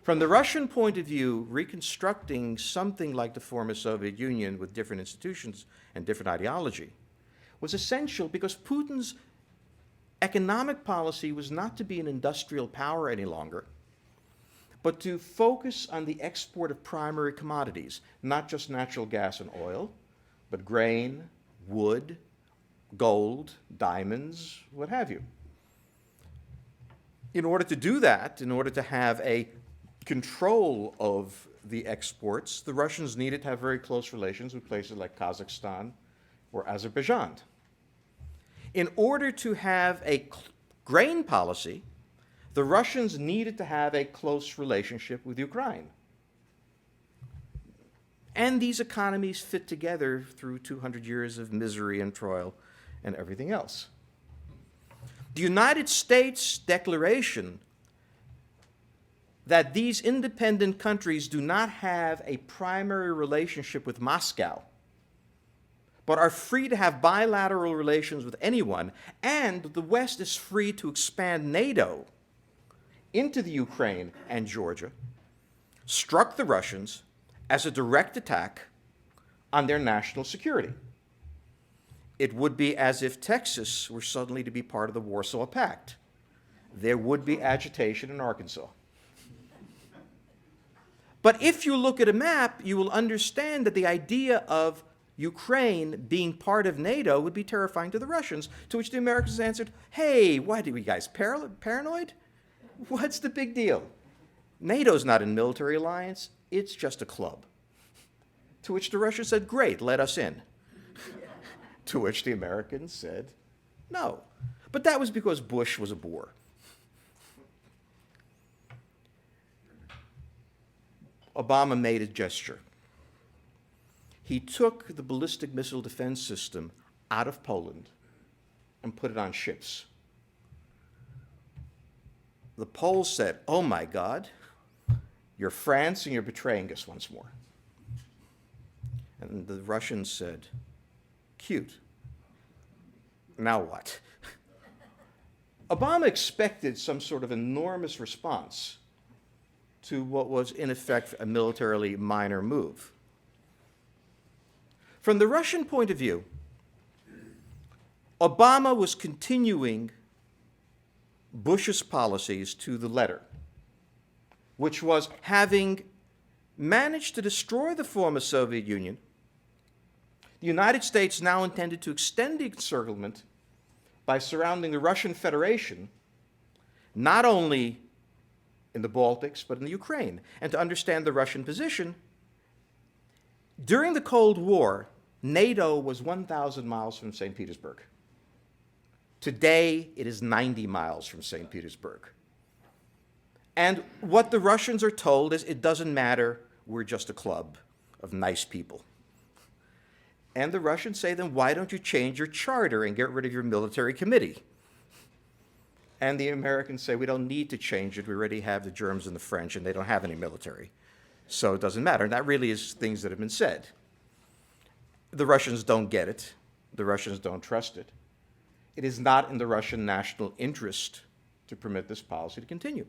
From the Russian point of view, reconstructing something like the former Soviet Union with different institutions and different ideology was essential because Putin's economic policy was not to be an industrial power any longer, but to focus on the export of primary commodities, not just natural gas and oil, but grain, wood, gold, diamonds, what have you. In order to do that, in order to have a control of the exports, the Russians needed to have very close relations with places like Kazakhstan or Azerbaijan. In order to have a grain policy, the Russians needed to have a close relationship with Ukraine. And these economies fit together through 200 years of misery and toil and everything else. The United States declaration that these independent countries do not have a primary relationship with Moscow, but are free to have bilateral relations with anyone, and the West is free to expand NATO into the Ukraine and Georgia, struck the Russians as a direct attack on their national security. It would be as if Texas were suddenly to be part of the Warsaw Pact. There would be agitation in Arkansas. But if you look at a map, you will understand that the idea of Ukraine being part of NATO would be terrifying to the Russians, to which the Americans answered, hey, what are you guys, paranoid? What's the big deal? NATO's not a military alliance, it's just a club. To which the Russians said, great, let us in. To which the Americans said, no. But that was because Bush was a bore. Obama made a gesture. He took the ballistic missile defense system out of Poland and put it on ships. The Poles said, oh my God, you're France and you're betraying us once more. And the Russians said, cute. Now what? Obama expected some sort of enormous response to what was, in effect, a militarily minor move. From the Russian point of view, Obama was continuing Bush's policies to the letter, which was, having managed to destroy the former Soviet Union, the United States now intended to extend the encirclement by surrounding the Russian Federation, not only in the Baltics, but in the Ukraine. And to understand the Russian position, during the Cold War, NATO was 1,000 miles from St. Petersburg. Today, it is 90 miles from St. Petersburg. And what the Russians are told is, it doesn't matter, we're just a club of nice people. And the Russians say, then why don't you change your charter and get rid of your military committee? And the Americans say, we don't need to change it. We already have the Germans and the French, and they don't have any military. So it doesn't matter. And that really is things that have been said. The Russians don't get it. The Russians don't trust it. It is not in the Russian national interest to permit this policy to continue.